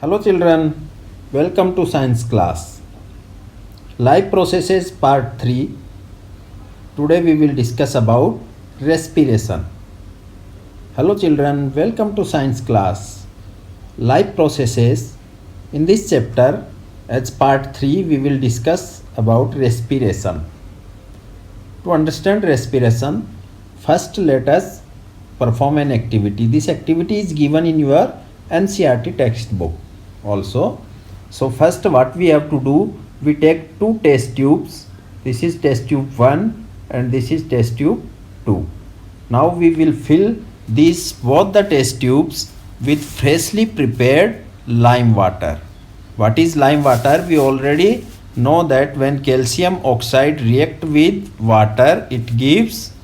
Hello children, welcome to science class. Life processes part 3. Today we will discuss about respiration. Hello children, welcome to science class. Life processes. In this chapter, as part 3, we will discuss about respiration. To understand respiration, first let us perform an activity. This activity is given in your NCERT textbook also. So first what we have to do, we take two test tubes. This is test tube 1 and this is test tube 2. Now we will fill these both the test tubes with freshly prepared lime water. What is lime water? We already know that when calcium oxide react with water, it gives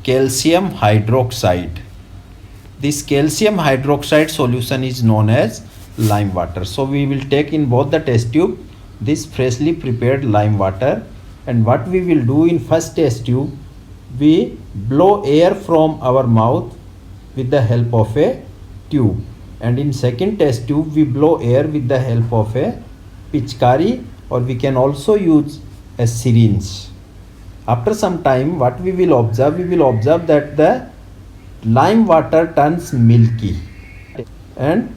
calcium hydroxide. This calcium hydroxide solution is known as lime water. So we will take in both the test tube this freshly prepared lime water, and what we will do in first test tube, we blow air from our mouth with the help of a tube, and in second test tube we blow air with the help of a pichkari, or we can also use a syringe. After some time what we will observe that the lime water turns milky and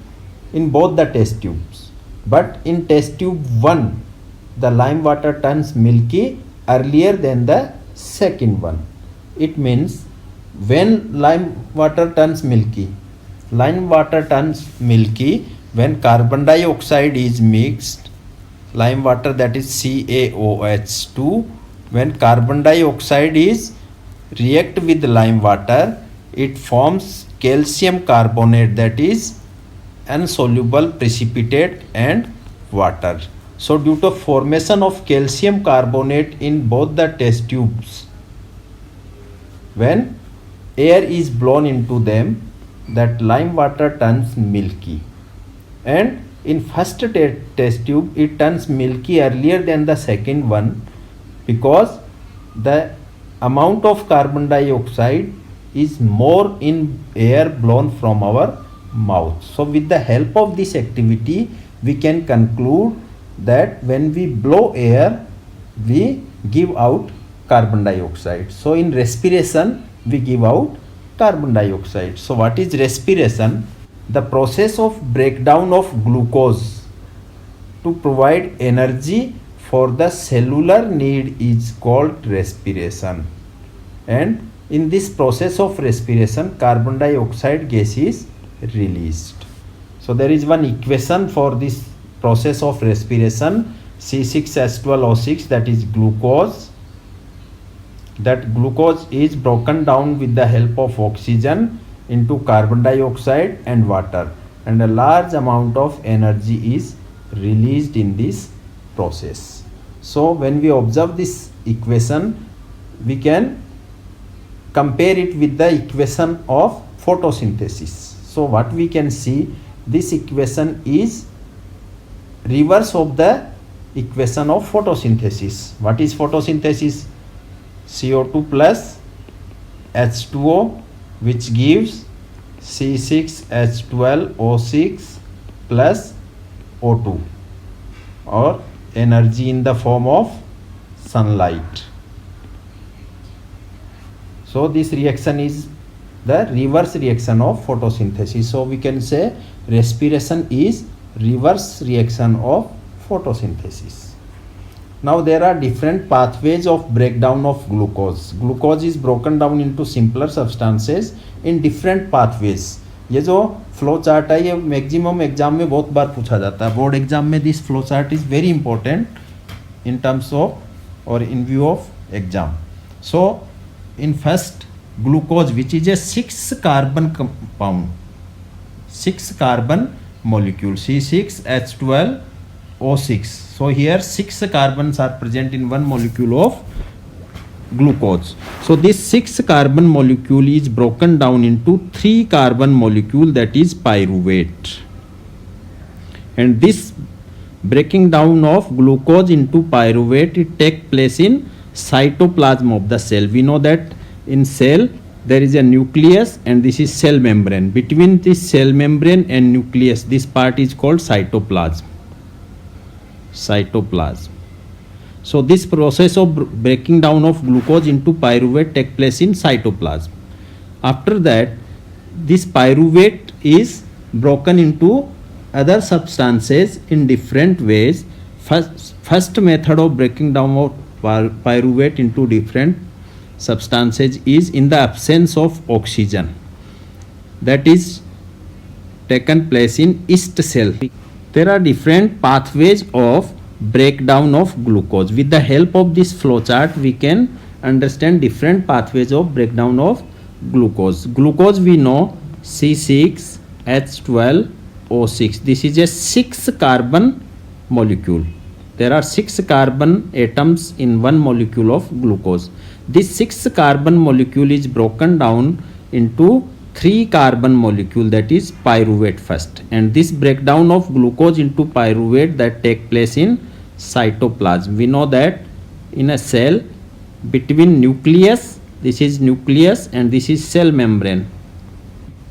in both the test tubes, but in test tube 1 the lime water turns milky earlier than the second one. It means when lime water turns milky when carbon dioxide is mixed, lime water, that is CaOH2, when carbon dioxide is react with lime water, it forms calcium carbonate, that is insoluble precipitate and water. So due to formation of calcium carbonate in both the test tubes, when air is blown into them, that lime water turns milky, and in first test tube it turns milky earlier than the second one because the amount of carbon dioxide is more in air blown from our mouth. So with the help of this activity we can conclude that when we blow air we give out carbon dioxide. So in respiration we give out carbon dioxide. So what is respiration? The process of breakdown of glucose to provide energy for the cellular need is called respiration, and in this process of respiration carbon dioxide gas is released. So there is one equation for this process of respiration, C6H12O6, that is glucose. That glucose is broken down with the help of oxygen into carbon dioxide and water, and a large amount of energy is released in this process. So when we observe this equation, we can compare it with the equation of photosynthesis. So what we can see, this equation is reverse of the equation of photosynthesis. What is photosynthesis? CO2 plus H2O, which gives C6H12O6 plus O2, or energy in the form of sunlight. So this reaction is the reverse reaction of photosynthesis. So we can say respiration is reverse reaction of photosynthesis. Now there are different pathways of breakdown of glucose. Glucose is broken down into simpler substances in different pathways. ये जो flow chart है ये maximum exam में बहुत बार पूछा जाता है. Board exam में this flow chart is very important in terms of or in view of exam. So in first glucose, which is a 6 carbon compound, 6 carbon molecule, C6H12O6. So here 6 carbons are present in one molecule of glucose. So this 6 carbon molecule is broken down into 3 carbon molecule, that is pyruvate, and this breaking down of glucose into pyruvate, it take place in cytoplasm of the cell. We know that in cell there is a nucleus and this is cell membrane. Between this cell membrane and nucleus, this part is called cytoplasm. So this process of breaking down of glucose into pyruvate take place in cytoplasm. After that, this pyruvate is broken into other substances in different ways. First method of breaking down of pyruvate into different substances is in the absence of oxygen. That is taken place in yeast cell. There are different pathways of breakdown of glucose. With the help of this flowchart, we can understand different pathways of breakdown of glucose. Glucose we know C6H12O6. This is a 6 carbon molecule. There are 6 carbon atoms in one molecule of glucose. This 6 carbon molecule is broken down into 3 carbon molecule, that is pyruvate first, and this breakdown of glucose into pyruvate that take place in cytoplasm. We know that in a cell, between nucleus, this is nucleus and this is cell membrane,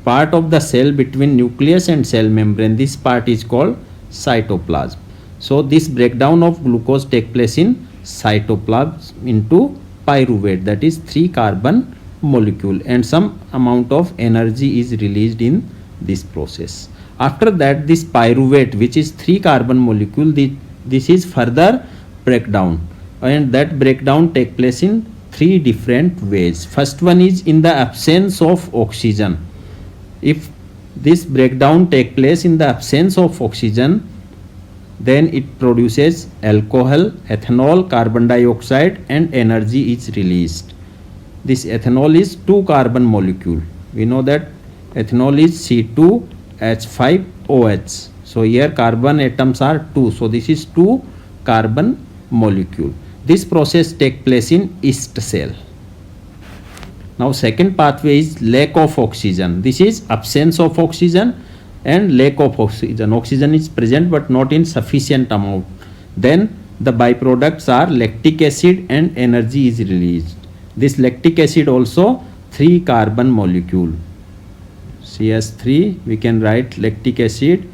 part of the cell between nucleus and cell membrane, this part is called cytoplasm. So this breakdown of glucose take place in cytoplasm into pyruvate, that is 3 carbon molecule, and some amount of energy is released in this process. After that, this pyruvate, which is 3 carbon molecule, this is further breakdown, and that breakdown take place in 3 different ways. First one is in the absence of oxygen. If this breakdown take place in the absence of oxygen, then it produces alcohol, ethanol, carbon dioxide, and energy is released. This ethanol is 2 carbon molecule. We know that ethanol is C2H5OH. So here carbon atoms are 2. So this is 2 carbon molecule. This process take place in yeast cell. Now second pathway is lack of oxygen. This is absence of oxygen and lack of oxygen. Oxygen is present but not in sufficient amount. Then the byproducts are lactic acid and energy is released. This lactic acid also 3 carbon molecule. CH3, we can write lactic acid.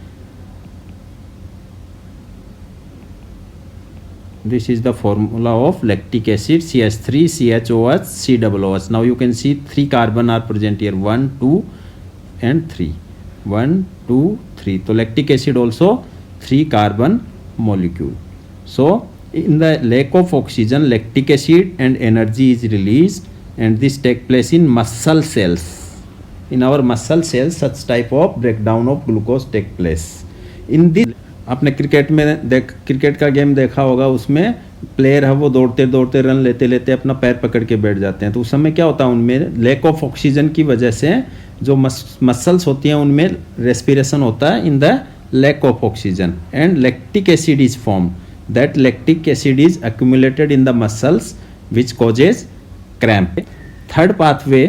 This is the formula of lactic acid, CH3, CHOH, COOH. Now you can see 3 carbon are present here, 1, 2 and 3. 1, 2, 3. So lactic acid also 3 carbon molecule. So in the lack of oxygen, lactic acid and energy is released, and this take place in muscle cells. In our muscle cells, such type of breakdown of glucose take place. In this, आपने cricket का game देखा होगा, उसमें player है वो दौड़ते दौड़ते run लेते लेते अपना पैर पकड़ के बैठ जाते हैं, तो उस समय क्या होता है, उनमें लैक ऑफ ऑक्सीजन की वजह से जो मसल्स होती हैं उनमें रेस्पिरेशन होता है in the lack of oxygen, and lactic acid is form. That lactic acid is accumulated in the muscles which causes cramp. Third pathway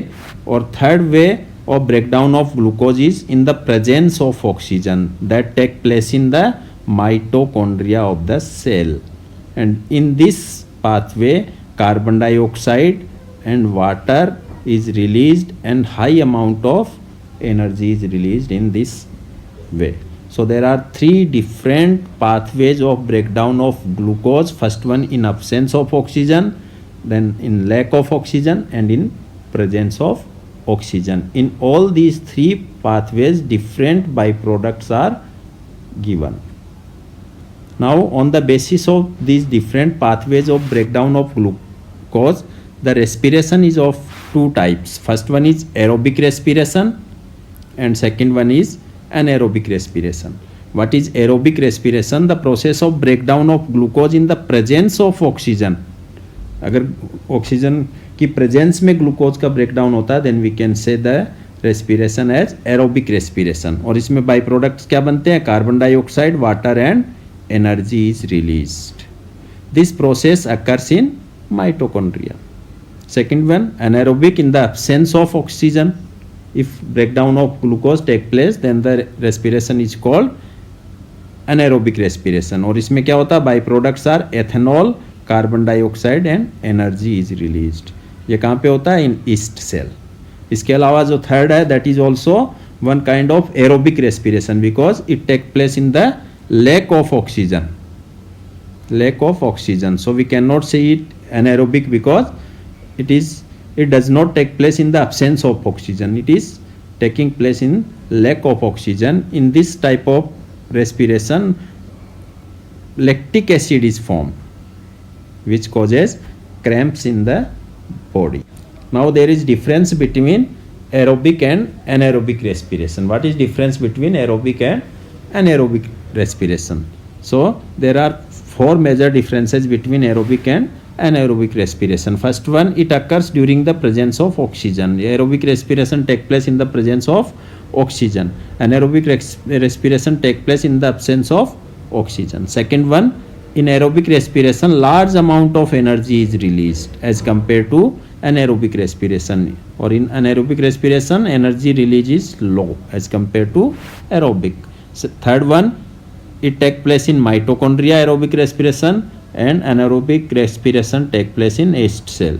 or third way of breakdown of glucose is in the presence of oxygen that take place in the mitochondria of the cell, and in this pathway carbon dioxide and water is released and high amount of energy is released in this way. So there are 3 different pathways of breakdown of glucose. First one in absence of oxygen, then in lack of oxygen, and in presence of oxygen. In all these 3 pathways, different byproducts are given. Now on the basis of these different pathways of breakdown of glucose, the respiration is of 2 types. First one is aerobic respiration and second one is anaerobic respiration. What is aerobic respiration? The process of breakdown of glucose in the presence of oxygen. अगर oxygen की presence में glucose का breakdown होता है, then we can say the respiration as aerobic respiration. और इसमें by products क्या बनते हैं? Carbon dioxide, water and energy is released. This process occurs in mitochondria. Second one anaerobic in the absence of oxygen. If breakdown of glucose take place, then the respiration is called anaerobic respiration. और इसमें क्या होता है? By products are ethanol, carbon dioxide and energy is released. ये कहाँ पे होता है? In yeast cell. इसके अलावा जो थर्ड है that is also one kind of aerobic respiration because it take place in the lack of oxygen, so we cannot say it anaerobic because it does not take place in the absence of oxygen, it is taking place in lack of oxygen. In this type of respiration lactic acid is formed which causes cramps in the body. Now there is difference between aerobic and anaerobic respiration. What is difference between aerobic and anaerobic respiration? So there are four major differences between aerobic and anaerobic respiration. First one, it occurs during the presence of oxygen. Aerobic respiration take place in the presence of oxygen. Anaerobic respiration take place in the absence of oxygen. Second one, in aerobic respiration large amount of energy is released as compared to anaerobic respiration, or in anaerobic respiration energy release is low as compared to aerobic. So third one, it take place in mitochondria aerobic respiration, and anaerobic respiration take place in yeast cell.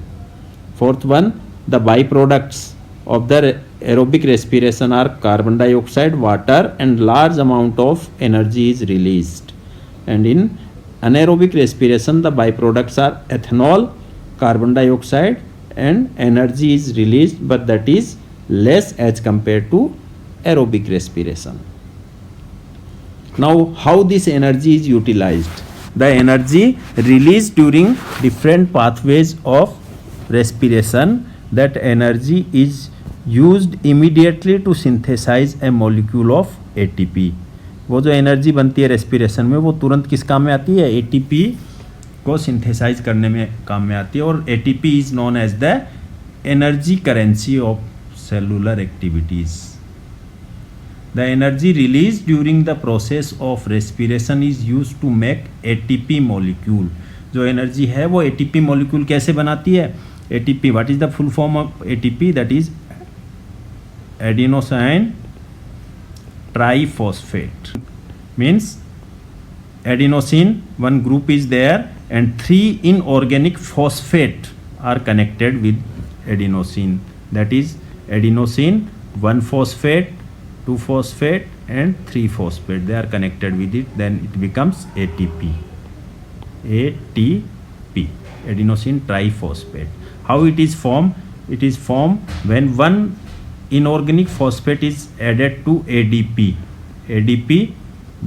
Fourth one, the byproducts of the aerobic respiration are carbon dioxide, water, and large amount of energy is released. And in anaerobic respiration the byproducts are ethanol, carbon dioxide, and energy is released, but that is less as compared to aerobic respiration. Now how this energy is utilized? The energy released during different pathways of respiration, that energy is used immediately to synthesize a molecule of ATP. वो जो energy बनती है respiration में वो तुरंत किस काम में आती है? एटीपी को सिंथेसाइज करने में काम में आती है, और ATP is known as the energy currency of cellular activities. The energy release during the process of respiration is use to make ATP molecule. जो एनर्जी है वो एटीपी मॉलिक्यूल कैसे बनाती है? ATP, what is the full form of ATP? That is adenosine triphosphate. Means adenosine one group is there and 3 inorganic phosphate are connected with adenosine. That is adenosine 1 phosphate, 2 phosphate, and 3 phosphate. They are connected with it. Then it becomes ATP. ATP, adenosine triphosphate. How it is formed? It is formed when one inorganic phosphate is added to ADP,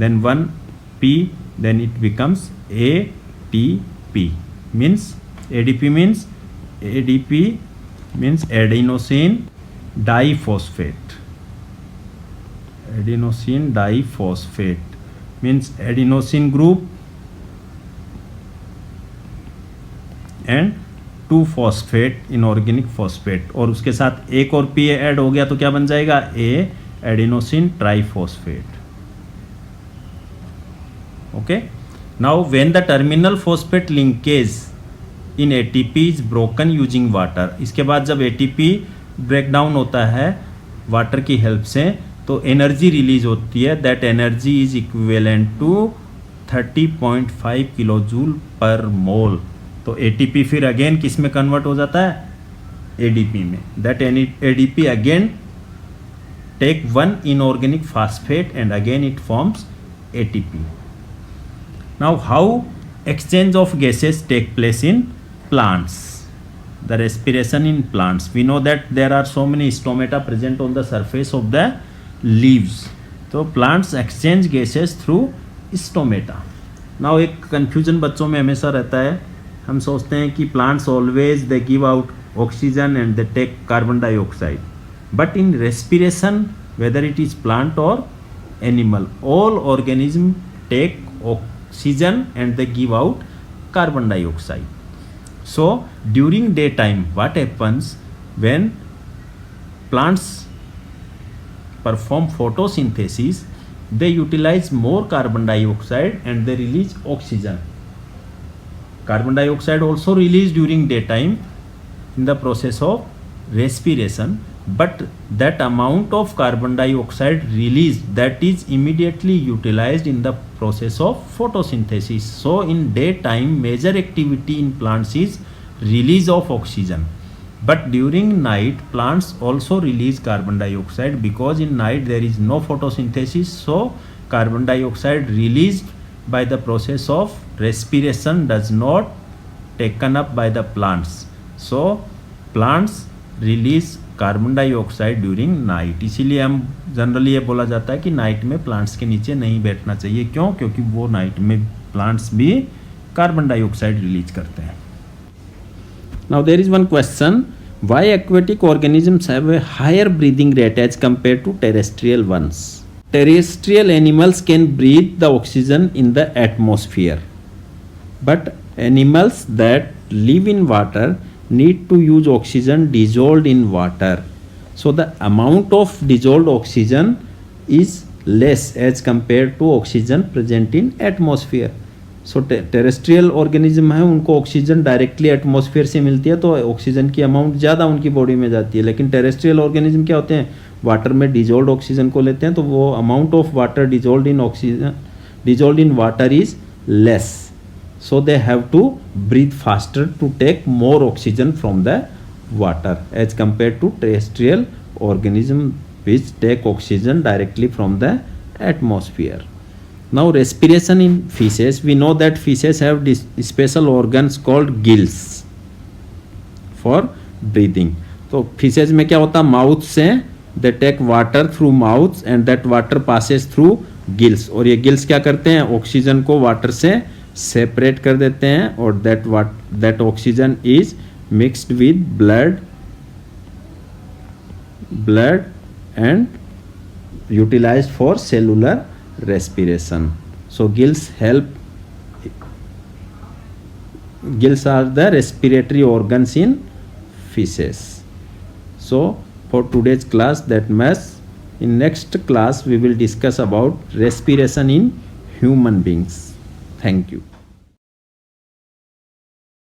then 1P, then it becomes ATP. Means ADP means adenosine diphosphate. Adenosine diphosphate means adenosine group and 2 phosphate inorganic phosphate, और उसके साथ एक और P add हो गया तो क्या बन जाएगा? A adenosine triphosphate. Okay. Now when the terminal phosphate linkage in ATP is broken using water, इसके बाद जब ATP ब्रेक डाउन होता है वाटर की हेल्प से तो एनर्जी रिलीज होती है. That energy is equivalent to 30.5 kilo joule per mole. तो एटीपी फिर अगेन किस में कन्वर्ट हो जाता है? एडीपी में. That ADP again take 1 inorganic phosphate and again it forms ATP. Now how exchange of gases take place in plants? The respiration in plants. We know that there are so many stomata present on the surface of the leaves. So plants exchange gases through stomata. Now एक confusion बच्चों में हमेशा रहता है. हम सोचते हैं कि plants always they give out oxygen and they take carbon dioxide. But in respiration, whether it is plant or animal, all organisms take oxygen and they give out carbon dioxide. So during daytime, what happens when plants perform photosynthesis? They utilize more carbon dioxide and they release oxygen. Carbon dioxide also released during daytime in the process of respiration, but that amount of carbon dioxide released, that is immediately utilized in the process of photosynthesis. So in daytime major activity in plants is release of oxygen. But during night, plants also release carbon dioxide because in night there is no photosynthesis, so carbon dioxide released by the process of respiration does not taken up by the plants. So plants release carbon dioxide during night. इसीलिए हम generally ये बोला जाता है कि night में plants के नीचे नहीं बैठना चाहिए. क्यों? क्योंकि वो नाइट में प्लांट्स भी कार्बन डाइऑक्साइड रिलीज करते हैं. Now there is one question, why aquatic organisms have a higher breathing rate as compare to terrestrial ones. Terrestrial animals can breathe the oxygen in the atmosphere, but animals that live in water need to use oxygen dissolved in water, so the amount of dissolved oxygen is less as compared to oxygen present in atmosphere. So terrestrial organism है, उनको oxygen directly atmosphere से मिलती है, तो oxygen की amount ज़्यादा उनकी body में जाती है. लेकिन टेरेस्ट्रियल ऑर्गेनिज्म क्या होते हैं, वाटर में डिजोल्ड ऑक्सीजन को लेते हैं, तो वो amount of water dissolved in water is less. So they have to breathe faster to take more oxygen from the water as compared to terrestrial organism which take oxygen directly from the atmosphere. Now respiration in fishes, we know that fishes have this special organs called gills for breathing. तो fishes में क्या होता है, mouth से they take water through mouth and that water passes through gills, और ये gills क्या करते हैं, ऑक्सीजन को वाटर से सेपरेट कर देते हैं, और that oxygen is mixed with blood and utilized for cellular respiration. So gills are the respiratory organs in fishes. So for today's class that much. In next class we will discuss about respiration in human beings. Thank you.